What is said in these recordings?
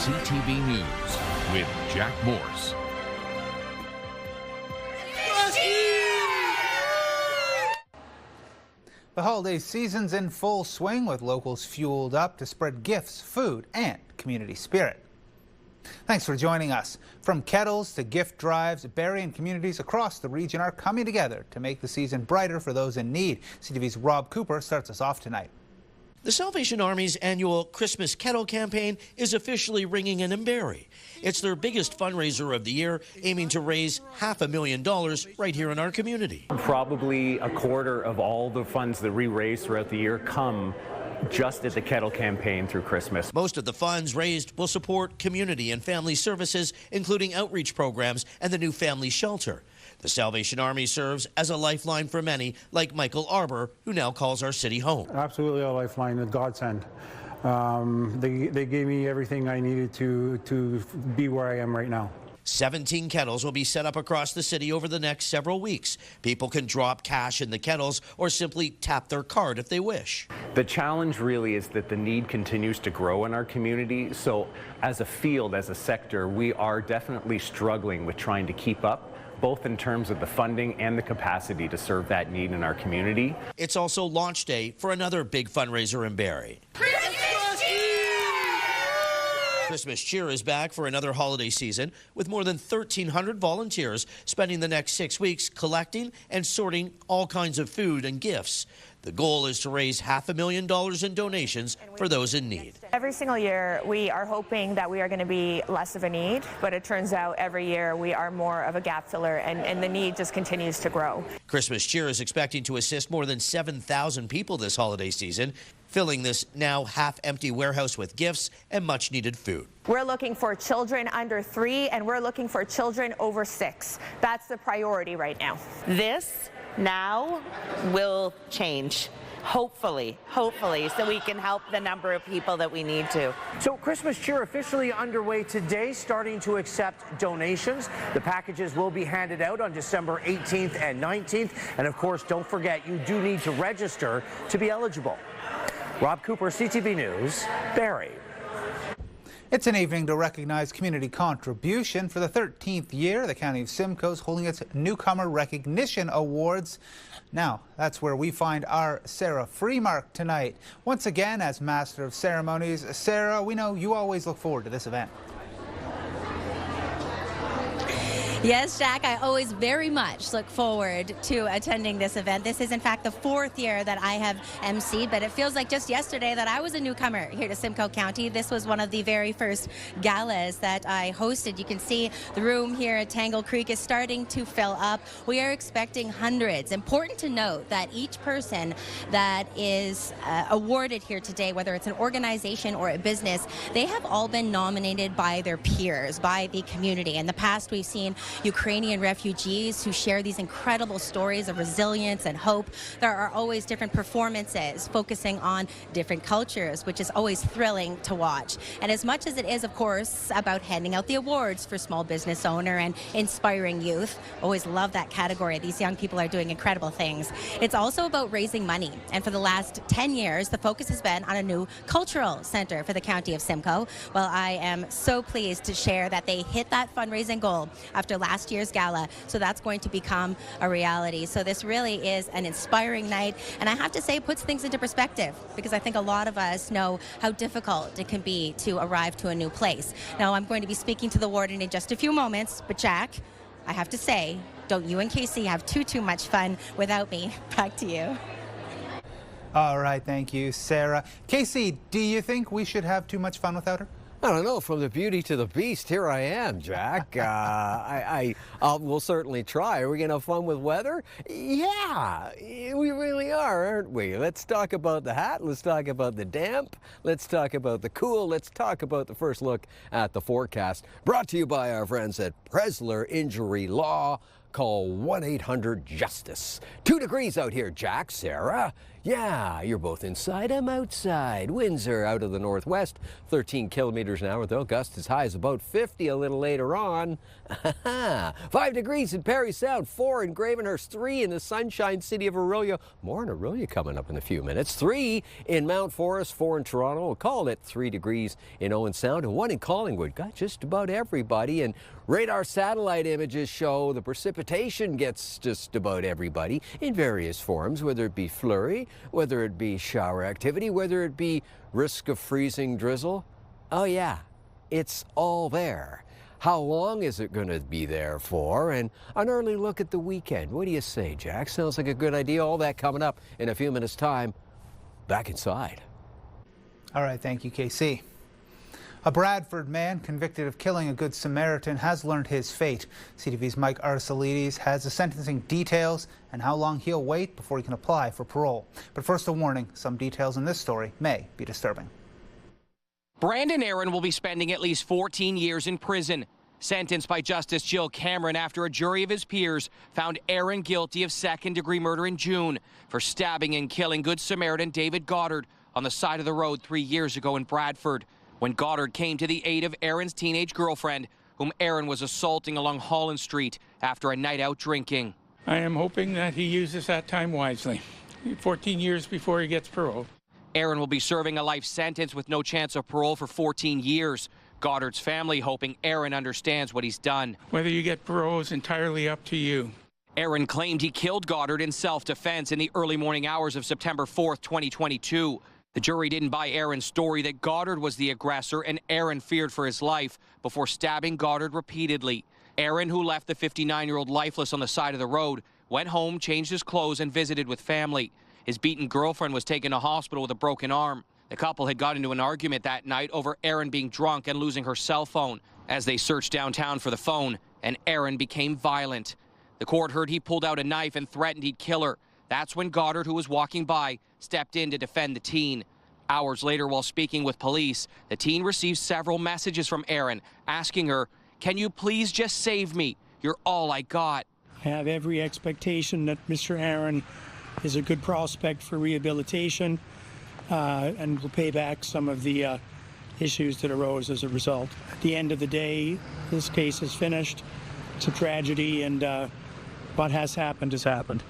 CTV News with Jack Morse. The holiday season's in full swing, with locals fueled up to spread gifts, food, and community spirit. Thanks for joining us. From kettles to gift drives, Barrie and communities across the region are coming together to make the season brighter for those in need. CTV's Rob Cooper starts us off tonight. The Salvation Army's annual Christmas Kettle campaign is officially ringing in Barrie. It's their biggest fundraiser of the year, aiming to raise $500,000 right here in our community. Probably a quarter of all the funds that we raise throughout the year come just at the Kettle campaign through Christmas. Most of the funds raised will support community and family services, including outreach programs and the new family shelter. The Salvation Army serves as a lifeline for many, like Michael Arbor, who now calls our city home. Absolutely a lifeline, a godsend. They gave me everything I needed to be where I am right now. 17 kettles will be set up across the city over the next several weeks. People can drop cash in the kettles or simply tap their card if they wish. The challenge really is that the need continues to grow in our community. So as a field, as a sector, we are definitely struggling with trying to keep up, both in terms of the funding and the capacity to serve that need in our community. It's also launch day for another big fundraiser in Barrie. Christmas Cheer is back for another holiday season, with more than 1,300 volunteers spending the next 6 weeks collecting and sorting all kinds of food and gifts. The goal is to raise $500,000 in donations for those in need. Every single year we are hoping that we are going to be less of a need, but it turns out every year we are more of a gap filler, and the need just continues to grow. Christmas Cheer is expecting to assist more than 7,000 people this holiday season, filling this now half-empty warehouse with gifts and much-needed food. We're looking for children under 3, and we're looking for children over 6. That's the priority right now. This now will change. Hopefully, so we can help the number of people that we need to. So Christmas Cheer officially underway today, starting to accept donations. The packages will be handed out on December 18th and 19th. And of course, don't forget, you do need to register to be eligible. Rob Cooper, CTV News, Barrie. It's an evening to recognize community contribution. For the 13th year, the County of Simcoe is holding its Newcomer Recognition Awards. Now, that's where we find our Sarah Freemark tonight. Once again, as Master of Ceremonies, Sarah, we know you always look forward to this event. Yes, Jack, I always very much look forward to attending this event. This is, in fact, the 4th year that I have emceed, but it feels like just yesterday that I was a newcomer here to Simcoe County. This was one of the very first galas that I hosted. You can see the room here at Tangle Creek is starting to fill up. We are expecting hundreds. Important to note that each person that is awarded here today, whether it's an organization or a business, they have all been nominated by their peers, by the community. In the past, we've seen Ukrainian refugees who share these incredible stories of resilience and hope. There are always different performances focusing on different cultures, which is always thrilling to watch. And as much as it is, of course, about handing out the awards for small business owner and inspiring youth, always love that category. These young people are doing incredible things. It's also about raising money. And for the last 10 years, the focus has been on a new cultural center for the County of Simcoe. Well, I am so pleased to share that they hit that fundraising goal after last year's gala, so that's going to become a reality. So this really is an inspiring night, and I have to say, it puts things into perspective, because I think a lot of us know how difficult it can be to arrive to a new place. Now, I'm going to be speaking to the warden in just a few moments, but Jack, I have to say, don't you and Casey have too much fun without me. Back to you. All right, thank you, Sarah. Casey, do you think we should have too much fun without her? I don't know, from the beauty to the beast, here I am, Jack. We'll certainly try. Are we going to have fun with weather? Yeah, we really are, aren't we? Let's talk about the hat. Let's talk about the damp. Let's talk about the cool. Let's talk about the first look at the forecast. Brought to you by our friends at Presler Injury Law. Call 1-800-JUSTICE. 2 degrees out here, Jack, Sarah. Yeah, you're both inside, I'm outside. Winds are out of the northwest, 13 kilometers an hour, though. Gusts as high as about 50 a little later on. 5 degrees in Parry Sound, 4 in Gravenhurst, 3 in the sunshine city of Orillia. More in Orillia coming up in a few minutes. 3 in Mount Forest, 4 in Toronto. We'll call it 3 degrees in Owen Sound, and 1 in Collingwood. Got just about everybody. And radar satellite images show the precipitation gets just about everybody in various forms, whether it be flurry, whether it be shower activity, whether it be risk of freezing drizzle. Oh yeah, it's all there. How long is it going to be there for? And an early look at the weekend. What do you say, Jack? Sounds like a good idea. All that coming up in a few minutes' time. Back inside. All right, thank you, KC. A Bradford man convicted of killing a Good Samaritan has learned his fate. CTV's Mike Arsaelides has the sentencing details and how long he'll wait before he can apply for parole. But first, a warning, some details in this story may be disturbing. Brandon Aaron will be spending at least 14 years in prison, sentenced by Justice Jill Cameron after a jury of his peers found Aaron guilty of second-degree murder in June for stabbing and killing Good Samaritan David Goddard on the side of the road 3 years ago in Bradford, when Goddard came to the aid of Aaron's teenage girlfriend, whom Aaron was assaulting along Holland Street after a night out drinking. I am hoping that he uses that time wisely, 14 years before he gets parole. Aaron will be serving a life sentence with no chance of parole for 14 years. Goddard's family hoping Aaron understands what he's done. Whether you get parole is entirely up to you. Aaron claimed he killed Goddard in self-defense in the early morning hours of September 4th, 2022. The jury didn't buy Aaron's story that Goddard was the aggressor and Aaron feared for his life before stabbing Goddard repeatedly. Aaron, who left the 59-year-old lifeless on the side of the road, went home, changed his clothes, and visited with family. His beaten girlfriend was taken to hospital with a broken arm. The couple had got into an argument that night over Aaron being drunk and losing her cell phone. As they searched downtown for the phone, and Aaron became violent. The court heard he pulled out a knife and threatened he'd kill her. That's when Goddard, who was walking by, stepped in to defend the teen. Hours later, while speaking with police, the teen received several messages from Aaron asking her, "Can you please just save me? You're all I got." I have every expectation that Mr. Aaron is a good prospect for rehabilitation and will pay back some of the issues that arose as a result. At the end of the day, this case is finished. It's a tragedy, and what has happened has happened.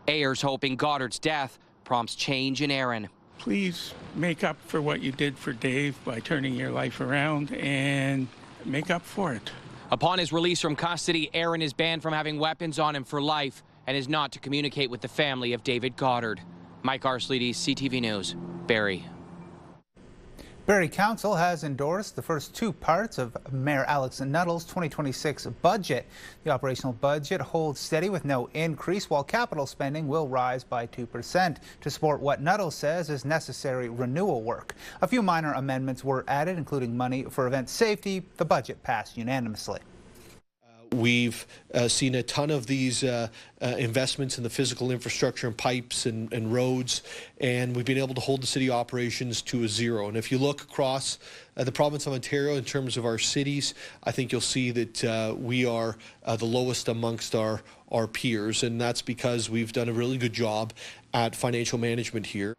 Ayers hoping Goddard's death prompts change in Aaron. Please make up for what you did for Dave by turning your life around and make up for it. Upon his release from custody, Aaron is banned from having weapons on him for life and is not to communicate with the family of David Goddard. Mike Arsaelides, CTV News, Barrie. Barrie Council has endorsed the first two parts of Mayor Alex Nuttall's 2026 budget. The operational budget holds steady with no increase, while capital spending will rise by 2% to support what Nuttall says is necessary renewal work. A few minor amendments were added, including money for event safety. The budget passed unanimously. We've seen a ton of these investments in the physical infrastructure and pipes and roads, and we've been able to hold the city operations to a zero. And if you look across the province of Ontario in terms of our cities, I think you'll see that we are the lowest amongst our peers, and that's because we've done a really good job at financial management here.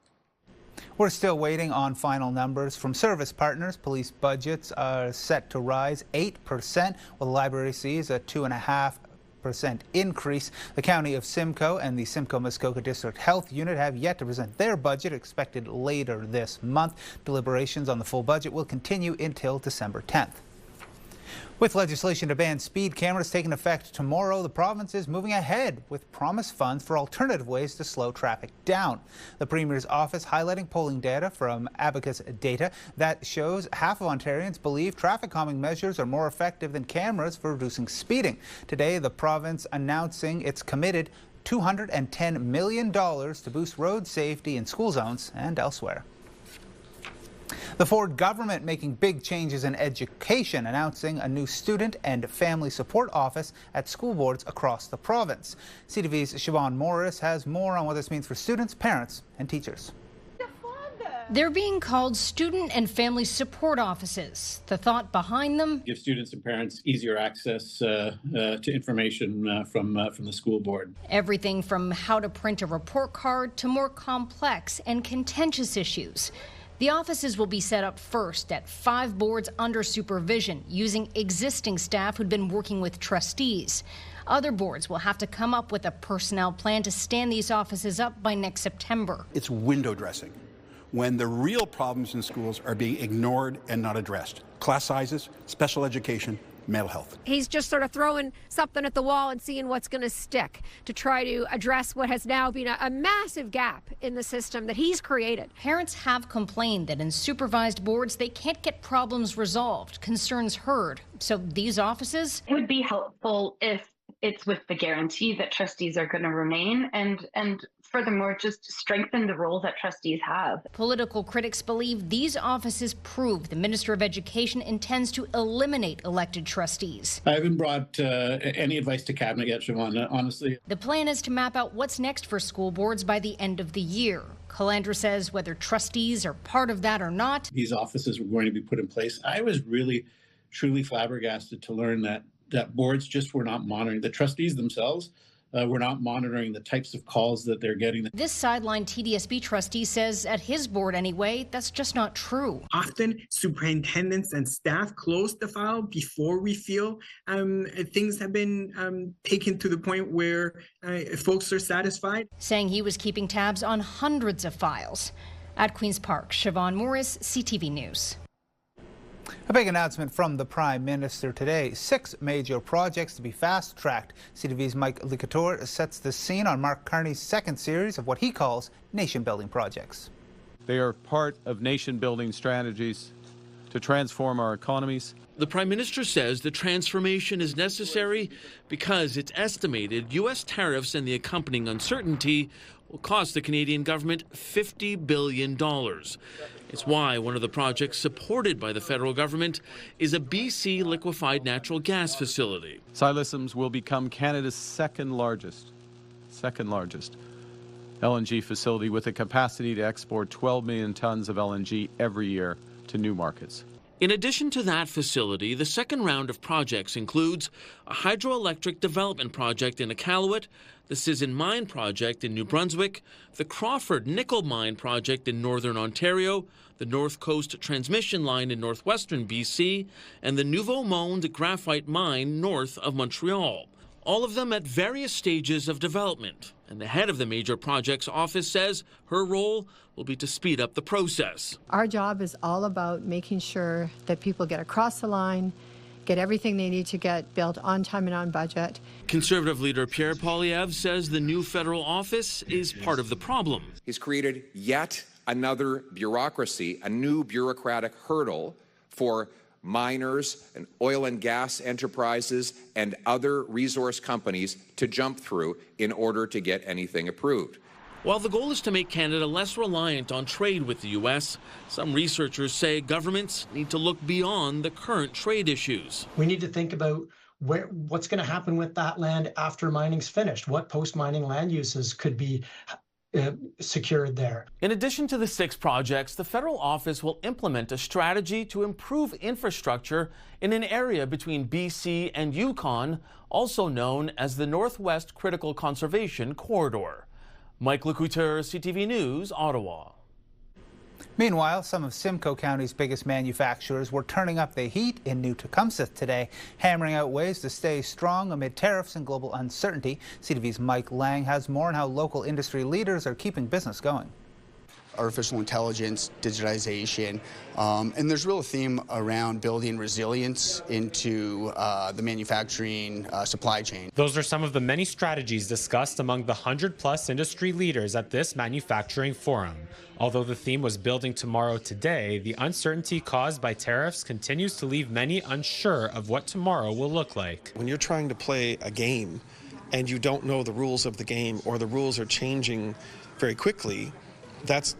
We're still waiting on final numbers from service partners. Police budgets are set to rise 8%, while the library sees a 2.5% increase. The County of Simcoe and the Simcoe-Muskoka District Health Unit have yet to present their budget, expected later this month. Deliberations on the full budget will continue until December 10th. With legislation to ban speed cameras taking effect tomorrow, the province is moving ahead with promised funds for alternative ways to slow traffic down. The Premier's office highlighting polling data from Abacus Data that shows half of Ontarians believe traffic calming measures are more effective than cameras for reducing speeding. Today, the province announcing it's committed $210 million to boost road safety in school zones and elsewhere. The Ford government making big changes in education, announcing a new student and family support office at school boards across the province. CTV's Siobhan Morris has more on what this means for students, parents, and teachers. They're being called student and family support offices. The thought behind them? Give students and parents easier access to information from the school board. Everything from how to print a report card to more complex and contentious issues. The offices will be set up first at 5 boards under supervision, using existing staff who'd been working with trustees. Other boards will have to come up with a personnel plan to stand these offices up by next September. It's window dressing when the real problems in schools are being ignored and not addressed. Class sizes, special education, mental health. He's just sort of throwing something at the wall and seeing what's going to stick to try to address what has now been a massive gap in the system that he's created. Parents have complained that in supervised boards they can't get problems resolved, concerns heard. So these offices? It would be helpful if it's with the guarantee that trustees are going to remain and furthermore, just strengthen the role that trustees have. Political critics believe these offices prove the Minister of Education intends to eliminate elected trustees. I haven't brought any advice to Cabinet yet, Siobhan, honestly. The plan is to map out what's next for school boards by the end of the year. Calandra says whether trustees are part of that or not. These offices were going to be put in place. I was really, truly flabbergasted to learn that boards just were not monitoring. The trustees themselves were not monitoring the types of calls that they're getting. This sideline TDSB trustee says at his board anyway, that's just not true. Often superintendents and staff close the file before we feel things have been taken to the point where folks are satisfied. Saying he was keeping tabs on hundreds of files. At Queen's Park, Siobhan Morris, CTV News. A big announcement from the Prime Minister today. 6 major projects to be fast-tracked. CTV's Mike Licator sets the scene on Mark Carney's second series of what he calls nation-building projects. They are part of nation-building strategies to transform our economies. The Prime Minister says the transformation is necessary because it's estimated U.S. tariffs and the accompanying uncertainty will cost the Canadian government $50 billion. It's why one of the projects supported by the federal government is a BC liquefied natural gas facility. Silisms will become Canada's second largest LNG facility with a capacity to export 12 million tons of LNG every year to new markets. In addition to that facility, the second round of projects includes a hydroelectric development project in Iqaluit, the Sisson Mine project in New Brunswick, the Crawford Nickel Mine project in northern Ontario, the North Coast Transmission Line in northwestern BC, and the Nouveau Monde Graphite Mine north of Montreal. All of them at various stages of development. And the head of the Major Projects Office says her role will be to speed up the process. Our job is all about making sure that people get across the line, get everything they need to get built on time and on budget. Conservative leader Pierre Poilievre says the new federal office is part of the problem. He's created yet another bureaucracy, a new bureaucratic hurdle for miners and oil and gas enterprises and other resource companies to jump through in order to get anything approved. While the goal is to make Canada less reliant on trade with the U.S., some researchers say governments need to look beyond the current trade issues. We need to think about what's going to happen with that land after mining's finished. What post-mining land uses could be secured there. In addition to the 6 projects, the federal office will implement a strategy to improve infrastructure in an area between BC and Yukon, also known as the Northwest Critical Conservation Corridor. Mike Lecouteur, CTV News, Ottawa. Meanwhile, some of Simcoe County's biggest manufacturers were turning up the heat in New Tecumseh today, hammering out ways to stay strong amid tariffs and global uncertainty. CTV's Mike Lang has more on how local industry leaders are keeping business going. Artificial intelligence, digitization, and there's real theme around building resilience into the manufacturing supply chain. Those are some of the many strategies discussed among the 100+ industry leaders at this manufacturing forum. Although the theme was building tomorrow today, the uncertainty caused by tariffs continues to leave many unsure of what tomorrow will look like. When you're trying to play a game and you don't know the rules of the game, or the rules are changing very quickly, that's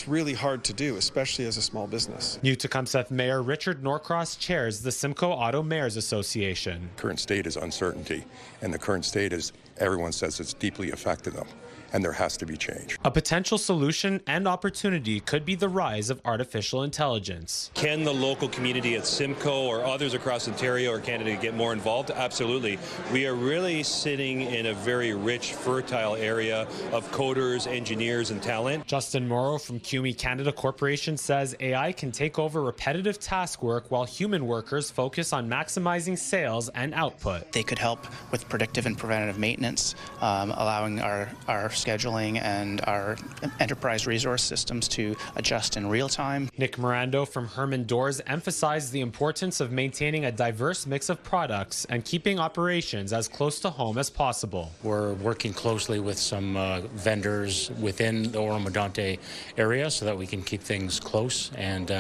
really hard to do, especially as a small business. New Tecumseh Mayor Richard Norcross chairs the Simcoe Auto Mayors Association. Current state is uncertainty, and the current state is, everyone says it's deeply affected them. and there has to be change. A potential solution and opportunity could be the rise of artificial intelligence. Can the local community at Simcoe or others across Ontario or Canada get more involved? Absolutely. We are really sitting in a very rich, fertile area of coders, engineers, and talent. Justin Morrow from QME Canada Corporation says AI can take over repetitive task work while human workers focus on maximizing sales and output. They could help with predictive and preventative maintenance, allowing our scheduling and our enterprise resource systems to adjust in real time. Nick Mirando from Herman Doors emphasized the importance of maintaining a diverse mix of products and keeping operations as close to home as possible. We're working closely with some vendors within the Oro-Medonte area so that we can keep things close, and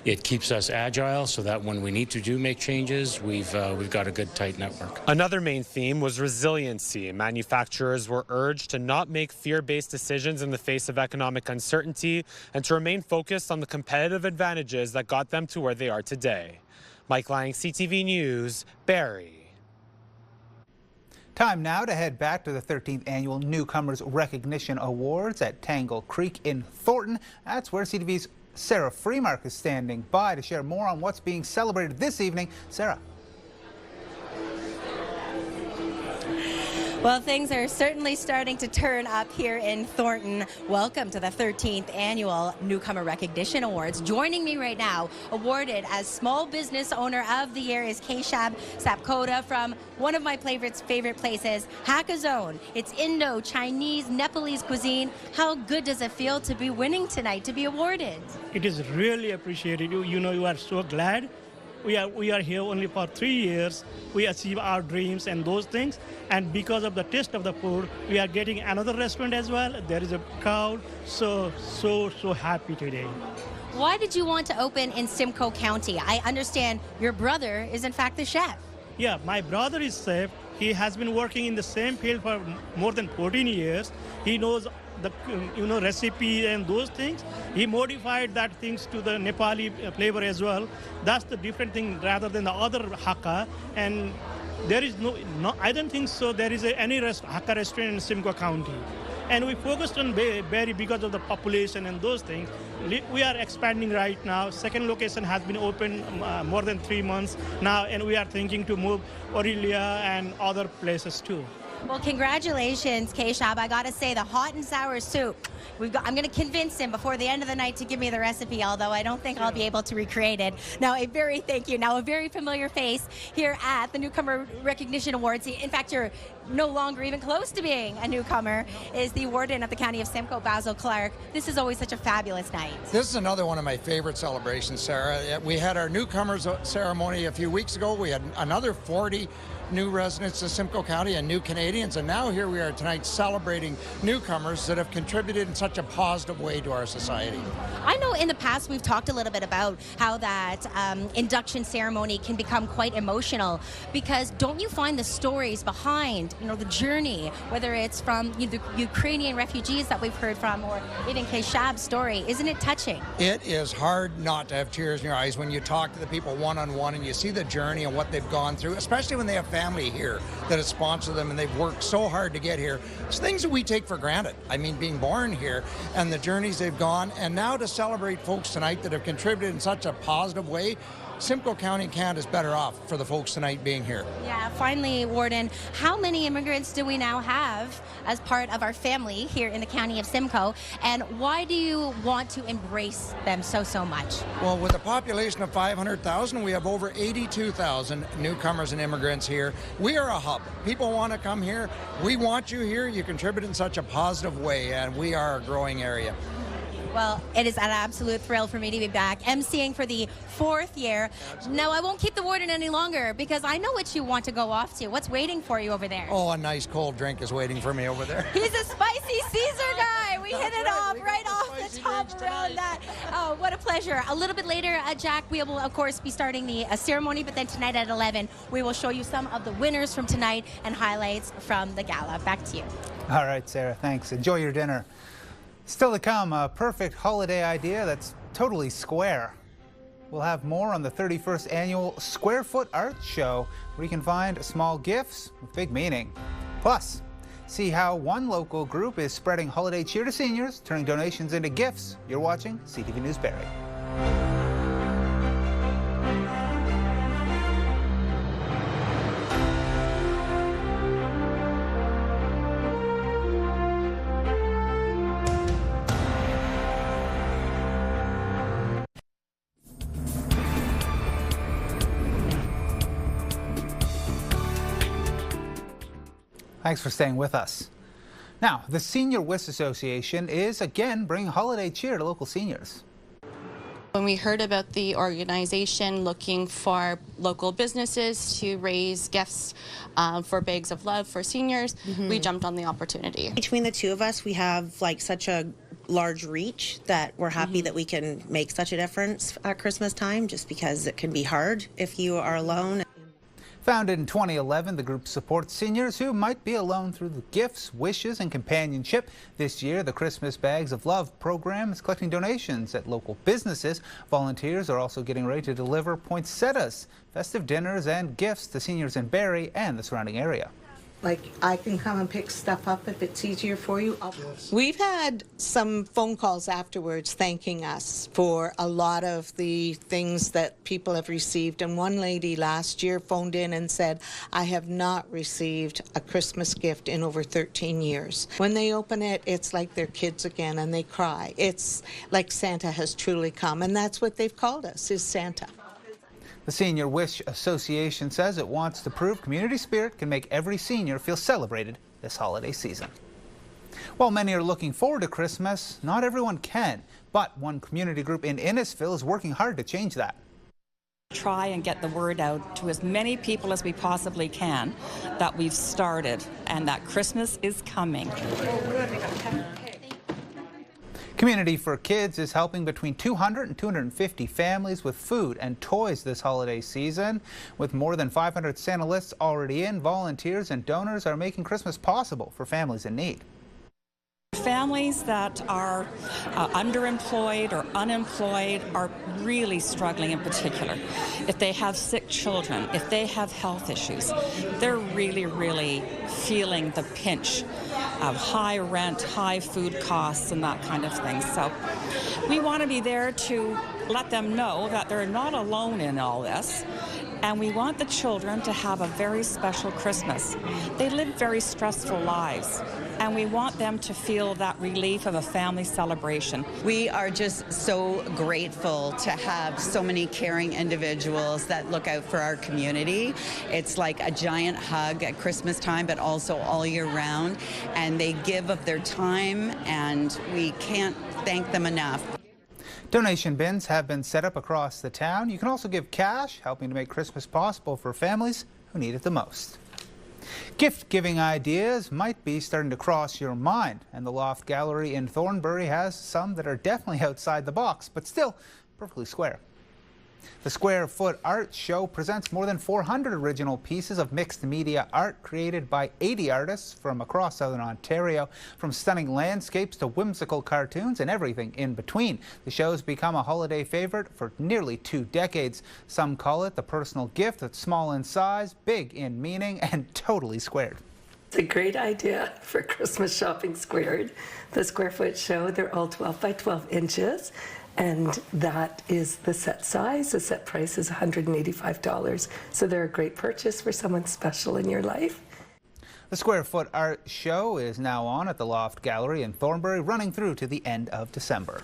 it keeps us agile so that when we need to make changes, we've got a good tight network. Another main theme was resiliency. Manufacturers were urged to not make fear-based decisions in the face of economic uncertainty and to remain focused on the competitive advantages that got them to where they are today. Mike Lang, CTV News, Barrie. Time now to head back to the 13th Annual Newcomers Recognition Awards at Tangle Creek in Thornton. That's where CTV's Sarah Freemark is standing by to share more on what's being celebrated this evening. Sarah. Well, things are certainly starting to turn up here in Thornton. Welcome to the 13th Annual Newcomer Recognition Awards. Joining me right now, awarded as Small Business Owner of the Year, is Keshab Sapkota from one of my favorite places, Hakazone. It's Indo, Chinese, Nepalese cuisine. How good does it feel to be winning tonight, to be awarded? It is really appreciated. You are so glad. We are here only for 3 years. We achieve our dreams and those things. And because of the taste of the food, we are getting another restaurant as well. There is a crowd. So happy today. Why did you want to open in Simcoe County? I understand your brother is in fact the chef. Yeah, my brother is chef. He has been working in the same field for more than 14 years. He knows the recipe and those things. He modified that things to the Nepali flavor as well. That's the different thing rather than the other Hakka. And there is no I don't think so there is any Hakka restaurant in Simcoe County. And we focused on Barrie because of the population and those things. We are expanding right now. Second location has been open more than 3 months now, and we are thinking to move Aurelia and other places too. Well, congratulations, Keshab. I got to say, the hot and sour soup, I'm going to convince him before the end of the night to give me the recipe, although I don't think I'll be able to recreate it. Now, a very familiar face here at the Newcomer Recognition Awards. In fact, you're no longer even close to being a newcomer, is the warden of the County of Simcoe, Basil Clark. This is always such a fabulous night. This is another one of my favorite celebrations, Sarah. We had our newcomers ceremony a few weeks ago. We had another 40 new residents of Simcoe County and new Canadians, and now here we are tonight celebrating newcomers that have contributed in such a positive way to our society. I know in the past we've talked a little bit about how that induction ceremony can become quite emotional, because don't you find the stories behind, the journey, whether it's from the Ukrainian refugees that we've heard from, or even Keshab's story, isn't it touching? It is hard not to have tears in your eyes when you talk to the people one-on-one and you see the journey and what they've gone through, especially when they have family here that has sponsored them and they've worked so hard to get here. It's things that we take for granted. I mean, being born here and the journeys they've gone, and now to celebrate folks tonight that have contributed in such a positive way. Simcoe County and Canada is better off for the folks tonight being here. Yeah, finally, Warden, how many immigrants do we now have as part of our family here in the County of Simcoe, and why do you want to embrace them so much? Well, with a population of 500,000, we have over 82,000 newcomers and immigrants here. We are a hub. People want to come here. We want you here. You contribute in such a positive way, and we are a growing area. Well, it is an absolute thrill for me to be back, emceeing for the 4th year. Absolutely. Now, I won't keep the warden any longer because I know what you want to go off to. What's waiting for you over there? Oh, a nice cold drink is waiting for me over there. He's a spicy Caesar guy. We hit it off right off the top around that. Oh, what a pleasure. A little bit later, Jack, we will, of course, be starting the ceremony, but then tonight at 11, we will show you some of the winners from tonight and highlights from the gala. Back to you. All right, Sarah, thanks. Enjoy your dinner. Still to come, a perfect holiday idea that's totally square. We'll have more on the 31st Annual Square Foot Art Show, where you can find small gifts with big meaning. Plus, See how one local group is spreading holiday cheer to seniors, turning donations into gifts. You're watching CTV News Barrie. Thanks for staying with us. Now, the Senior Wish Association is again bringing holiday cheer to local seniors. When we heard about the organization looking for local businesses to raise gifts for bags of love for seniors, we jumped on the opportunity. Between the two of us, we have like such a large reach that we're happy that we can make such a difference at Christmas time, just because it can be hard if you are alone. Founded in 2011, the group supports seniors who might be alone through the gifts, wishes, and companionship. This year, the Christmas Bags of Love program is collecting donations at local businesses. Volunteers are also getting ready to deliver poinsettias, festive dinners, and gifts to seniors in Barrie and the surrounding area. Like, I can come and pick stuff up if it's easier for you. We've had some phone calls afterwards thanking us for a lot of the things that people have received. And one lady last year phoned in and said, I have not received a Christmas gift in over 13 years. When they open it, it's like they're kids again and they cry. It's like Santa has truly come. And that's what they've called us, is Santa. The Senior Wish Association says it wants to prove community spirit can make every senior feel celebrated this holiday season. While many are looking forward to Christmas, not everyone can. But one community group in Innisfil is working hard to change that. Try and get the word out to as many people as we possibly can that we've started and that Christmas is coming. Community for Kids is helping between 200 and 250 families with food and toys this holiday season. With more than 500 Santa lists already in, volunteers and donors are making Christmas possible for families in need. Families that are underemployed or unemployed are really struggling in particular. If they have sick children, if they have health issues, they're really feeling the pinch of high rent, high food costs, and that kind of thing. So we want to be there to let them know that they're not alone in all this. And we want the children to have a very special Christmas. They live very stressful lives, and we want them to feel that relief of a family celebration. We are just so grateful to have so many caring individuals that look out for our community. It's like a giant hug at Christmas time, but also all year round. And they give of their time, and we can't thank them enough. Donation bins have been set up across the town. You can also give cash, helping to make Christmas possible for families who need it the most. Gift-giving ideas might be starting to cross your mind, and the Loft Gallery in Thornbury has some that are definitely outside the box, but still perfectly square. The Square Foot Art Show presents more than 400 original pieces of mixed media art created by 80 artists from across southern Ontario, from stunning landscapes to whimsical cartoons and everything in between. The show's become a holiday favorite for nearly 2 decades. Some call it the personal gift that's small in size, big in meaning, and totally squared. It's a great idea for Christmas shopping squared. The Square Foot Show, they're all 12 by 12 inches. And that is the set size. The set price is $185. So they're a great purchase for someone special in your life. The Square Foot Art Show is now on at the Loft Gallery in Thornbury, running through to the end of December.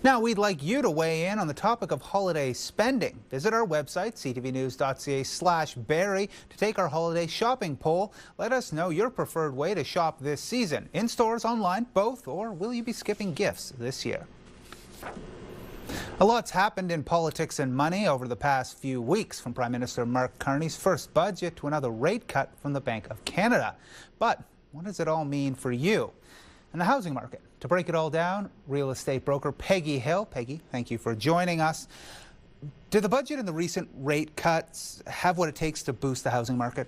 Now, we'd like you to weigh in on the topic of holiday spending. Visit our website, ctvnews.ca/Barrie, to take our holiday shopping poll. Let us know your preferred way to shop this season. In stores, online, both, or will you be skipping gifts this year? A lot's happened in politics and money over the past few weeks, from Prime Minister Mark Carney's first budget to another rate cut from the Bank of Canada. But what does it all mean for you and the housing market? To break it all down, real estate broker Peggy Hill. Peggy, thank you for joining us. Do the budget and the recent rate cuts have what it takes to boost the housing market?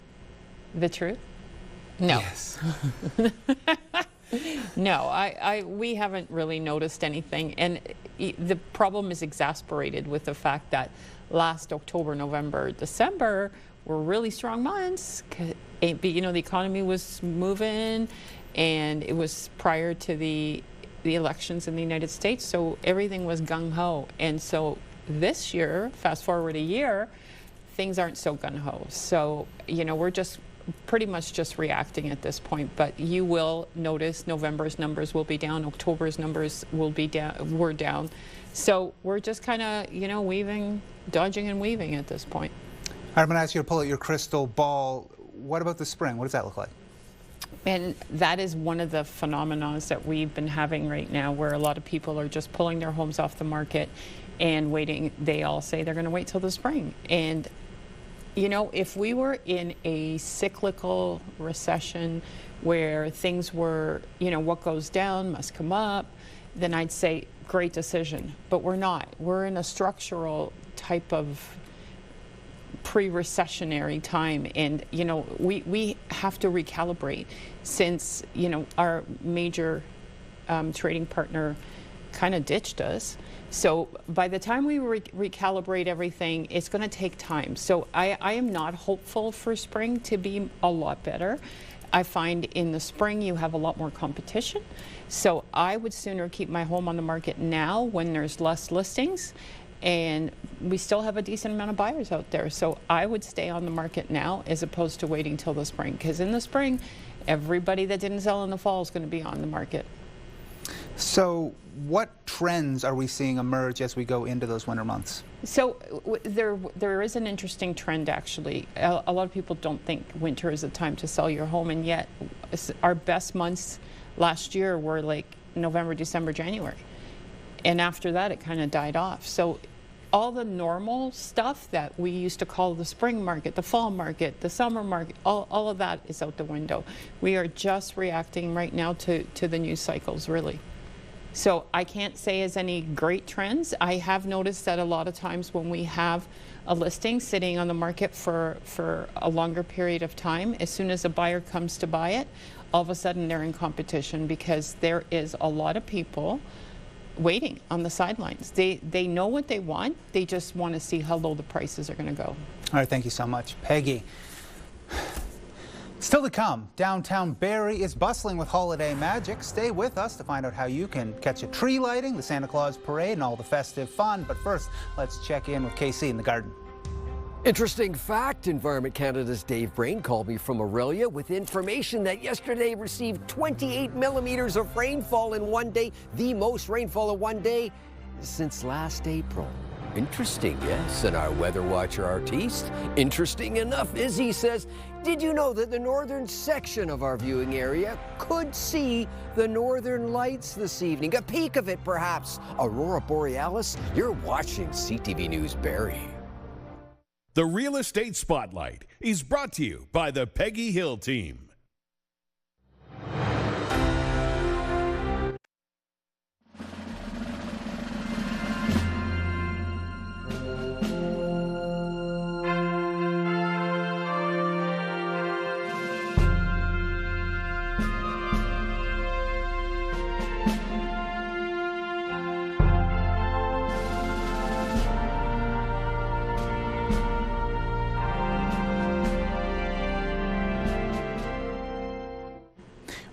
The truth? No. Yes. No, we haven't really noticed anything. And the problem is exasperated with the fact that last October, November, December were really strong months You know, the economy was moving, and it was prior to the elections in the United States, so everything was gung-ho. And so this year, fast forward a year, things aren't so gung-ho. So, you know, we're just pretty much just reacting at this point. But you will notice November's numbers will be down, October's numbers will be down, were down. So we're just kind of, you know, dodging and weaving at this point. I'm going to ask you to pull out your crystal ball. What about the spring? What does that look like? And that is one of the phenomena that we've been having right now, where a lot of people are just pulling their homes off the market and waiting. They all say they're going to wait till the spring. And, you know, if we were in a cyclical recession where things were, you know, what goes down must come up, then I'd say great decision. But we're not. We're in a structural type of pre-recessionary time, and you know, we have to recalibrate, since, you know, our major trading partner kind of ditched us. So by the time we recalibrate everything, it's going to take time. So I am not hopeful for spring to be a lot better. I find in the spring you have a lot more competition. So I would sooner keep my home on the market now when there's less listings, and we still have a decent amount of buyers out there. So I would stay on the market now as opposed to waiting till the spring, because in the spring, everybody that didn't sell in the fall is going to be on the market. So what trends are we seeing emerge as we go into those winter months? So there is an interesting trend, actually. A lot of people don't think winter is a time to sell your home, and yet our best months last year were like November, December, January. And after that, it kind of died off. So all the normal stuff that we used to call the spring market, the fall market, the summer market, all of that is out the window. We are just reacting right now to the news cycles, really. So I can't say as any great trends. I have noticed that a lot of times when we have a listing sitting on the market for a longer period of time, as soon as a buyer comes to buy it, all of a sudden they're in competition, because there is a lot of people waiting on the sidelines. They know what they want. They just want to see how low the prices are going to go. All right, thank you so much, Peggy. Still to come, downtown Barrie is bustling with holiday magic. Stay with us to find out how you can catch a tree lighting, the Santa Claus parade, and all the festive fun. But first, let's check in with KC in the garden. Interesting fact, Environment Canada's Dave Brain called me from Aurelia with information that yesterday received 28 millimeters of rainfall in one day, the most rainfall in one day since last April. Interesting, yes, and our weather watcher artiste, interesting enough, Izzy says, did you know that the northern section of our viewing area could see the northern lights this evening? A peek of it, perhaps. Aurora Borealis, you're watching CTV News Barrie. The Real Estate Spotlight is brought to you by the Peggy Hill team.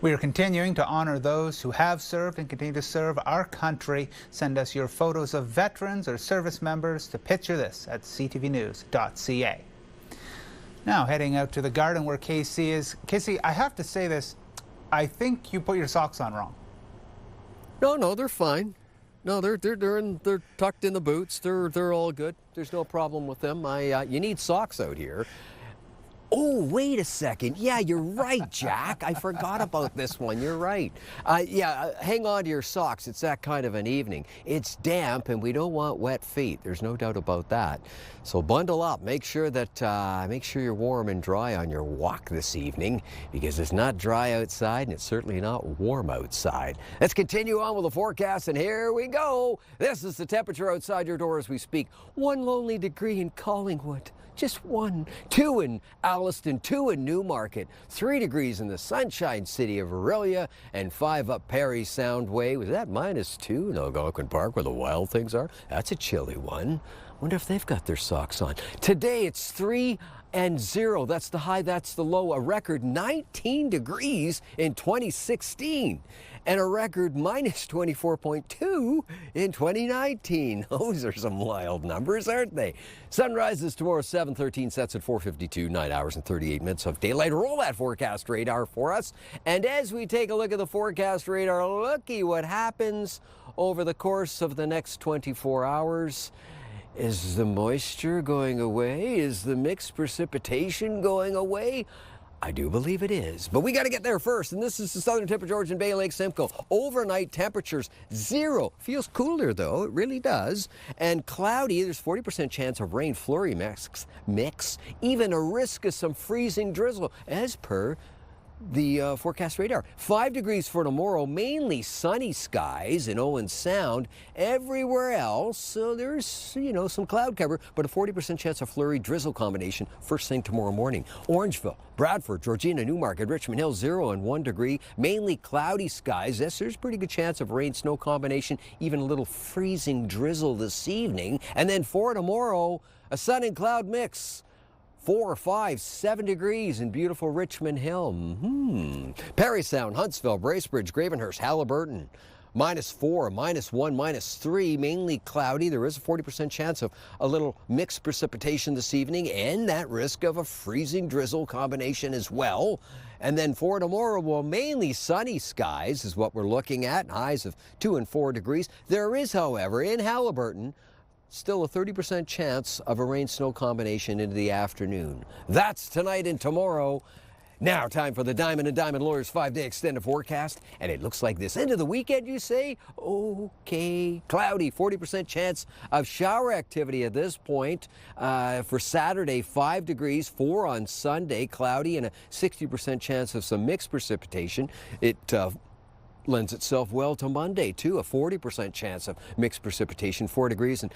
We are continuing to honor those who have served and continue to serve our country. Send us your photos of veterans or service members to picture this at ctvnews.ca. Now heading out to the garden where KC is. KC, I have to say this. I think you put your socks on wrong. No, they're fine. No, they're tucked in the boots. They're all good. There's no problem with them. You need socks out here. Oh, wait a second. Yeah, you're right, Jack. I forgot about this one. You're right. Hang on to your socks. It's that kind of an evening. It's damp, and we don't want wet feet. There's no doubt about that. So bundle up. Make sure you're warm and dry on your walk this evening, because it's not dry outside, and it's certainly not warm outside. Let's continue on with the forecast, and here we go. This is the temperature outside your door as we speak. 1 lonely degree in Collingwood. Just 1, 2 in Alliston, 2 in Newmarket, 3 degrees in the Sunshine City of Aurelia, and 5 up Parry Soundway. Was that -2 in Algonquin Park where the wild things are? That's a chilly one. Wonder if they've got their socks on. Today it's 3 and 0. That's the high, that's the low. A record 19 degrees in 2016 and a record minus 24.2 in 2019. Those are some wild numbers, aren't they? Sun rises tomorrow 7:13, sets at 4:52, 9 hours and 38 minutes of daylight. Roll that forecast radar for us. And as we take a look at the forecast radar, looky what happens over the course of the next 24 hours. Is the moisture going away? Is the mixed precipitation going away? I do believe it is, but we got to get there first. And this is the Southern Tip of Georgian Bay Lake Simcoe. Overnight temperatures 0. Feels cooler though, it really does. And cloudy, there's 40% chance of rain flurry mix, even a risk of some freezing drizzle as per the forecast radar. 5 degrees for tomorrow, mainly sunny skies in Owen Sound. Everywhere else, so there's, some cloud cover, but a 40% chance of flurry drizzle combination first thing tomorrow morning. Orangeville, Bradford, Georgina, Newmarket, Richmond Hill, 0 and 1 degree. Mainly cloudy skies. Yes, there's a pretty good chance of rain-snow combination, even a little freezing drizzle this evening. And then for tomorrow, a sun and cloud mix. 4, 5, 7 degrees in beautiful Richmond Hill. Parry Sound, Huntsville, Bracebridge, Gravenhurst, Halliburton. -4, -1, -3, mainly cloudy. There is a 40% chance of a little mixed precipitation this evening and that risk of a freezing drizzle combination as well. And then for tomorrow, well, mainly sunny skies is what we're looking at, highs of 2 and 4 degrees. There is, however, in Halliburton, still a 30% chance of a rain-snow combination into the afternoon. That's tonight and tomorrow. Now, time for the Diamond and Diamond Lawyers 5-day extended forecast. And it looks like this. Into the weekend, you say? Okay. Cloudy, 40% chance of shower activity at this point. For Saturday, 5 degrees, 4 on Sunday, cloudy, and a 60% chance of some mixed precipitation. It lends itself well to Monday, too. A 40% chance of mixed precipitation, 4 degrees. And,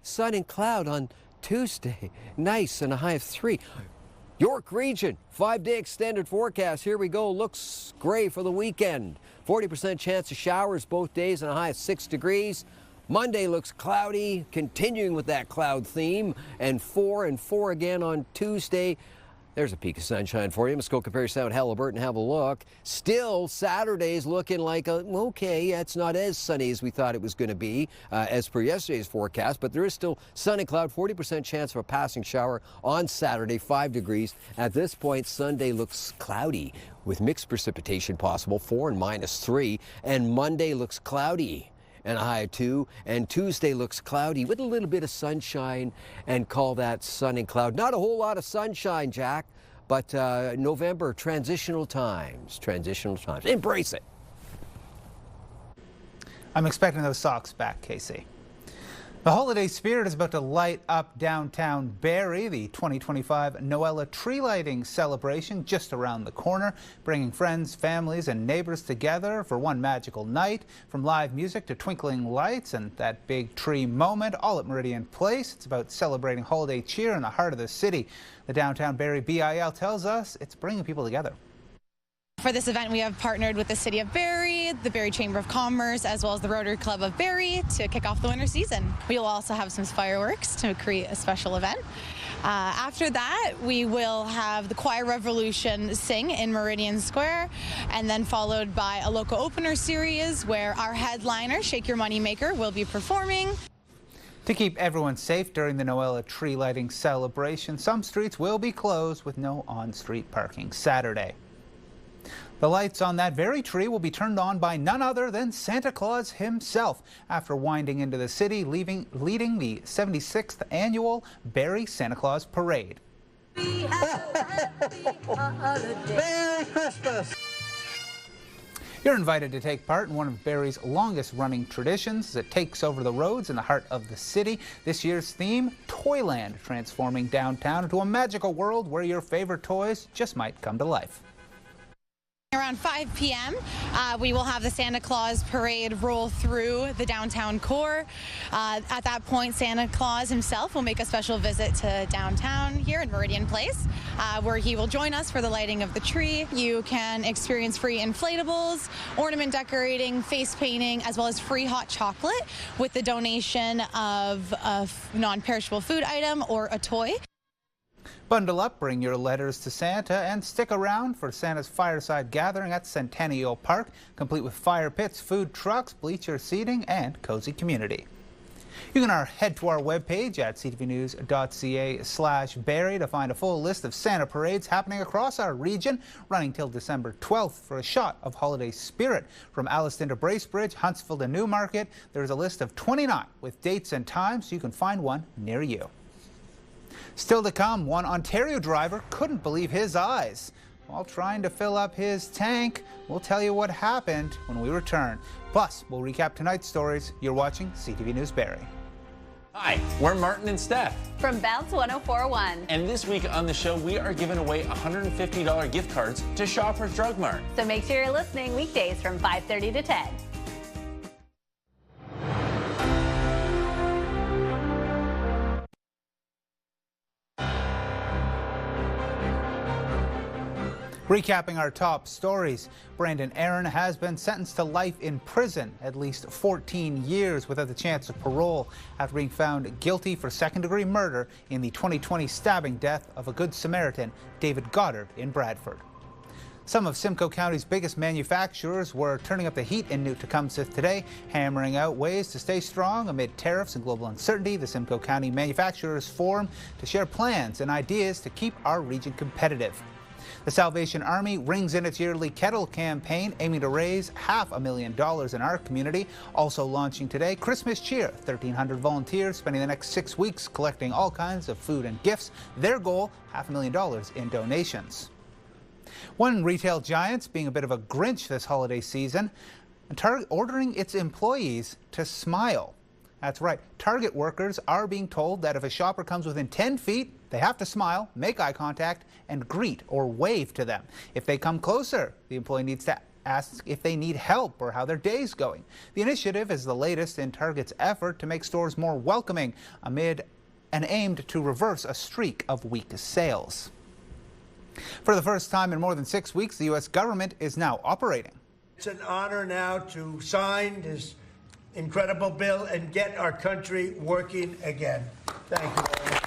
sun and cloud on Tuesday. Nice, and a high of 3. York Region, 5-day extended forecast. Here we go. Looks gray for the weekend. 40% chance of showers both days and a high of 6 degrees. Monday looks cloudy, continuing with that cloud theme. And 4 and 4 again on Tuesday. There's a peak of sunshine for you. Muskoka, Parry Sound, Halliburton, have a look. Still, Saturday's looking like it's not as sunny as we thought it was going to be as per yesterday's forecast, but there is still sun and cloud, 40% chance of a passing shower on Saturday, 5 degrees. At this point, Sunday looks cloudy with mixed precipitation possible, 4 and -3, and Monday looks cloudy and a high of 2, and Tuesday looks cloudy with a little bit of sunshine, and call that sun and cloud. Not a whole lot of sunshine, Jack, but November, transitional times. Embrace it. I'm expecting those socks back, Casey. The holiday spirit is about to light up downtown Barrie. The 2025 Noella tree lighting celebration just around the corner, bringing friends, families, and neighbors together for one magical night. From live music to twinkling lights and that big tree moment, all at Meridian Place. It's about celebrating holiday cheer in the heart of the city. The downtown Barrie BIL tells us it's bringing people together. For this event, we have partnered with the City of Barrie, the Barrie Chamber of Commerce, as well as the Rotary Club of Barrie to kick off the winter season. We will also have some fireworks to create a special event. After that, we will have the Choir Revolution sing in Meridian Square, and then followed by a local opener series where our headliner, Shake Your Money Maker, will be performing. To keep everyone safe during the Noella tree lighting celebration, some streets will be closed with no on-street parking Saturday. The lights on that very tree will be turned on by none other than Santa Claus himself after winding into the city, leading the 76th annual Barrie Santa Claus Parade. Merry Christmas! You're invited to take part in one of Barrie's longest-running traditions as it takes over the roads in the heart of the city. This year's theme, Toyland, transforming downtown into a magical world where your favorite toys just might come to life. Around 5 p.m., we will have the Santa Claus Parade roll through the downtown core. At that point, Santa Claus himself will make a special visit to downtown here in Meridian Place, where he will join us for the lighting of the tree. You can experience free inflatables, ornament decorating, face painting, as well as free hot chocolate with the donation of a non-perishable food item or a toy. Bundle up, bring your letters to Santa, and stick around for Santa's fireside gathering at Centennial Park, complete with fire pits, food trucks, bleacher seating, and cozy community. You can head to our webpage at ctvnews.ca/Barrie to find a full list of Santa parades happening across our region, running till December 12th for a shot of holiday spirit. From Alliston to Bracebridge, Huntsville to Newmarket, there's a list of 29 with dates and times, so you can find one near you. Still to come, one Ontario driver couldn't believe his eyes while trying to fill up his tank. We'll tell you what happened when we return. Plus, we'll recap tonight's stories. You're watching CTV News Barrie. Hi, we're Martin and Steph from Bounce 104.1. And this week on the show, we are giving away $150 gift cards to Shoppers Drug Mart. So make sure you're listening weekdays from 5:30 to 10. Recapping our top stories, Brandon Aaron has been sentenced to life in prison, at least 14 years without the chance of parole, after being found guilty for second-degree murder in the 2020 stabbing death of a Good Samaritan, David Goddard, in Bradford. Some of Simcoe County's biggest manufacturers were turning up the heat in Newt-Tecumseh today, hammering out ways to stay strong amid tariffs and global uncertainty. The Simcoe County Manufacturers Forum to share plans and ideas to keep our region competitive. The Salvation Army rings in its yearly Kettle campaign, aiming to raise $500,000 in our community. Also launching today, Christmas Cheer. 1,300 volunteers spending the next 6 weeks collecting all kinds of food and gifts. Their goal, $500,000 in donations. One retail giant's being a bit of a Grinch this holiday season, ordering its employees to smile. That's right. Target workers are being told that if a shopper comes within 10 feet, they have to smile, make eye contact, and greet or wave to them. If they come closer, the employee needs to ask if they need help or how their day's going. The initiative is the latest in Target's effort to make stores more welcoming amid and aimed to reverse a streak of weak sales. For the first time in more than 6 weeks, the U.S. government is now operating. It's an honor now to sign this incredible bill and get our country working again. Thank you very much.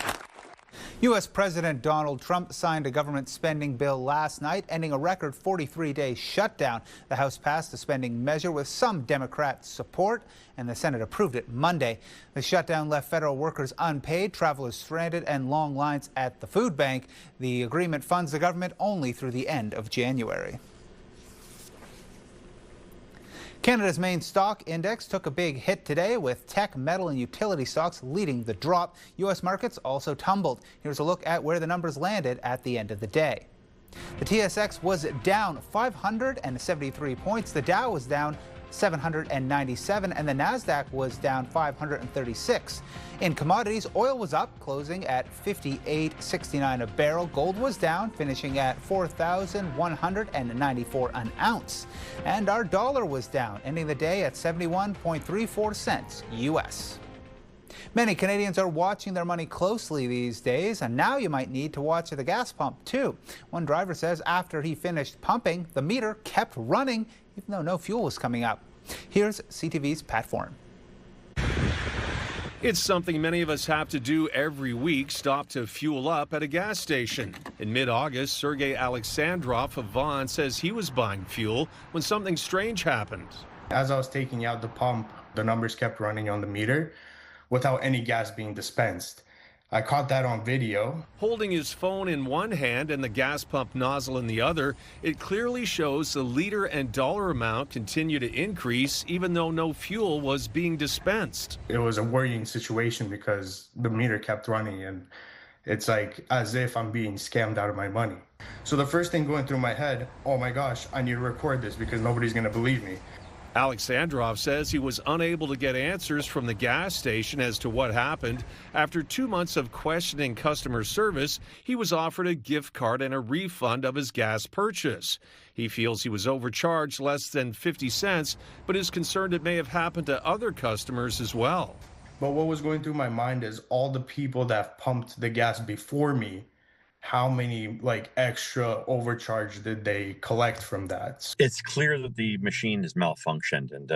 U.S. President Donald Trump signed a government spending bill last night, ending a record 43-day shutdown. The House passed the spending measure with some Democrat support, and the Senate approved it Monday. The shutdown left federal workers unpaid, travelers stranded, and long lines at the food bank. The agreement funds the government only through the end of January. Canada's main stock index took a big hit today, with tech, metal, and utility stocks leading the drop. U.S. markets also tumbled. Here's a look at where the numbers landed at the end of the day. The TSX was down 573 points. The Dow was down 797, and the Nasdaq was down 536. In commodities, oil was up, closing at $58.69 a barrel. Gold was down, finishing at $4,194 an ounce. And our dollar was down, ending the day at 71.34 cents U.S. Many Canadians are watching their money closely these days, and now you might need to watch at the gas pump too. One driver says after he finished pumping, the meter kept running even though no fuel was coming up. Here's CTV's Pat Forn. It's something many of us have to do every week, stop to fuel up at a gas station. In mid-August, Sergei Alexandrov of Vaughan says he was buying fuel when something strange happened. As I was taking out the pump, the numbers kept running on the meter without any gas being dispensed. I caught that on video. Holding his phone in one hand and the gas pump nozzle in the other, it clearly shows the liter and dollar amount continue to increase even though no fuel was being dispensed. It was a worrying situation because the meter kept running and it's like as if I'm being scammed out of my money. So the first thing going through my head, oh my gosh, I need to record this because nobody's going to believe me. Alexandrov says he was unable to get answers from the gas station as to what happened. After 2 months of questioning customer service, he was offered a gift card and a refund of his gas purchase. He feels he was overcharged less than 50 cents, but is concerned it may have happened to other customers as well. But what was going through my mind is all the people that have pumped the gas before me how many like extra overcharge did they collect from that? It's clear that the machine is malfunctioned. And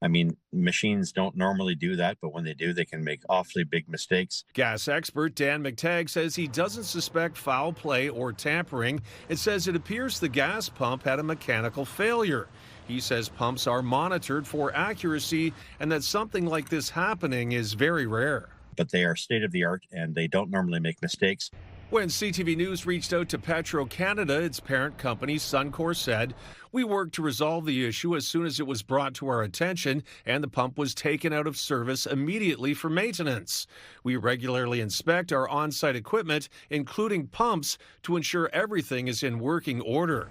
I mean, machines don't normally do that, but when they do, they can make awfully big mistakes. Gas expert Dan McTagg says he doesn't suspect foul play or tampering. It says it appears the gas pump had a mechanical failure. He says pumps are monitored for accuracy and that something like this happening is very rare. But they are state of the art and they don't normally make mistakes. When CTV News reached out to Petro-Canada, its parent company, Suncor said, "We worked to resolve the issue as soon as it was brought to our attention and the pump was taken out of service immediately for maintenance. We regularly inspect our on-site equipment, including pumps, to ensure everything is in working order."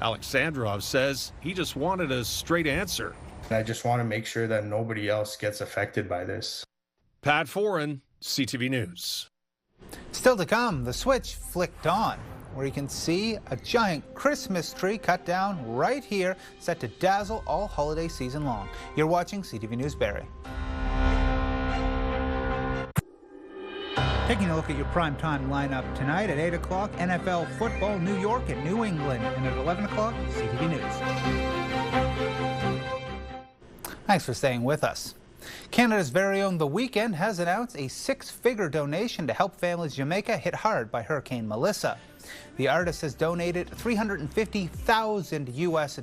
Alexandrov says he just wanted a straight answer. I just want to make sure that nobody else gets affected by this. Pat Foran, CTV News. Still to come, the switch flicked on, where you can see a giant Christmas tree cut down right here, set to dazzle all holiday season long. You're watching CTV News Barrie. Taking a look at your primetime lineup tonight at 8 o'clock, NFL football, New York and New England, and at 11 o'clock, CTV News. Thanks for staying with us. Canada's very own The Weeknd has announced a six-figure donation to help families in Jamaica hit hard by Hurricane Melissa. The artist has donated $350,000 US,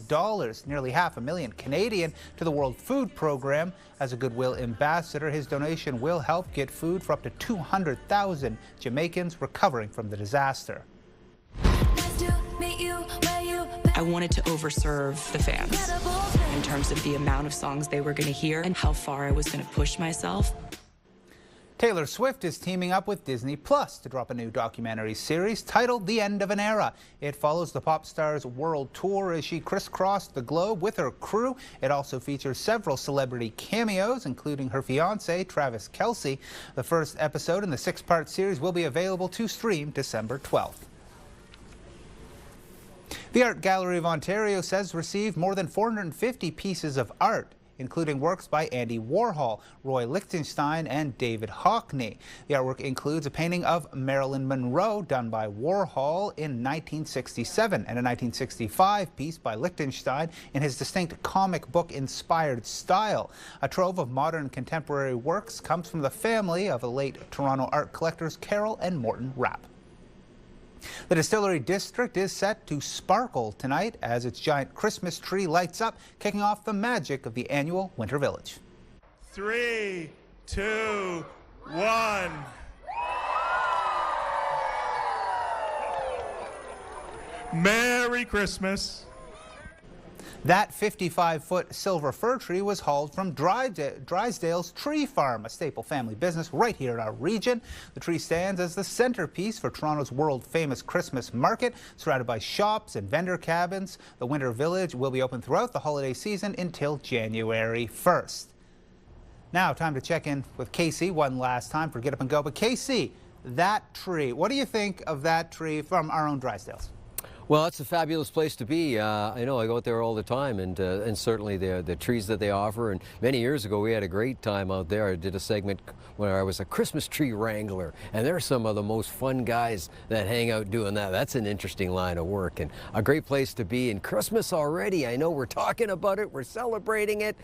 nearly $500,000 Canadian, to the World Food Program. As a Goodwill ambassador, his donation will help get food for up to 200,000 Jamaicans recovering from the disaster. I wanted to overserve the fans in terms of the amount of songs they were going to hear and how far I was going to push myself. Taylor Swift is teaming up with Disney Plus to drop a new documentary series titled The End of an Era. It follows the pop star's world tour as she crisscrossed the globe with her crew. It also features several celebrity cameos, including her fiancé, Travis Kelce. The first episode in the six-part series will be available to stream December 12th. The Art Gallery of Ontario says received more than 450 pieces of art, including works by Andy Warhol, Roy Lichtenstein, and David Hockney. The artwork includes a painting of Marilyn Monroe done by Warhol in 1967 and a 1965 piece by Lichtenstein in his distinct comic book-inspired style. A trove of modern contemporary works comes from the family of the late Toronto art collectors Carol and Morton Rapp. The Distillery District is set to sparkle tonight as its giant Christmas tree lights up, kicking off the magic of the annual Winter Village. 3, 2, 1. Merry Christmas. That 55-foot silver fir tree was hauled from Drysdale's Tree Farm, a staple family business right here in our region. The tree stands as the centerpiece for Toronto's world-famous Christmas market, surrounded by shops and vendor cabins. The Winter Village will be open throughout the holiday season until January 1st. Now, time to check in with Casey one last time for Get Up and Go. But Casey, that tree, what do you think of that tree from our own Drysdale's? Well, it's a fabulous place to be. I know I go out there all the time, and certainly the trees that they offer. And many years ago, we had a great time out there. I did a segment where I was a Christmas tree wrangler, and there are some of the most fun guys that hang out doing that. That's an interesting line of work and a great place to be. And Christmas already, I know we're talking about it, we're celebrating it.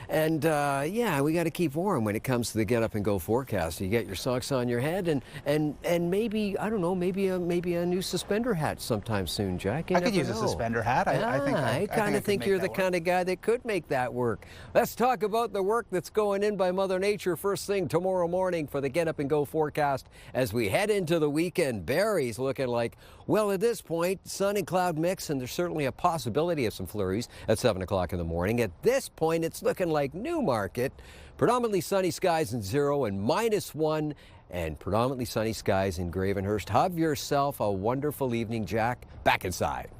And yeah, we got to keep warm when it comes to the Get Up and Go forecast. You get your socks on your head, and maybe, I don't know, maybe a new suspender hat sometime soon, Jack. I could use a suspender hat. I kind of think you're the kind of guy that could make that work. Let's talk about the work that's going in by Mother Nature first thing tomorrow morning for the Get Up and Go forecast as we head into the weekend. Barrie's looking like, well, at this point, sun and cloud mix, and there's certainly a possibility of some flurries at 7 o'clock in the morning. At this point, it's looking like Newmarket, predominantly sunny skies in 0 and -1, and predominantly sunny skies in Gravenhurst. Have yourself a wonderful evening, Jack. Back inside.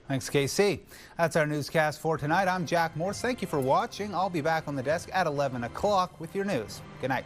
Thanks, KC. That's our newscast for tonight. I'm Jack Morse. Thank you for watching. I'll be back on the desk at 11 o'clock with your news. Good night.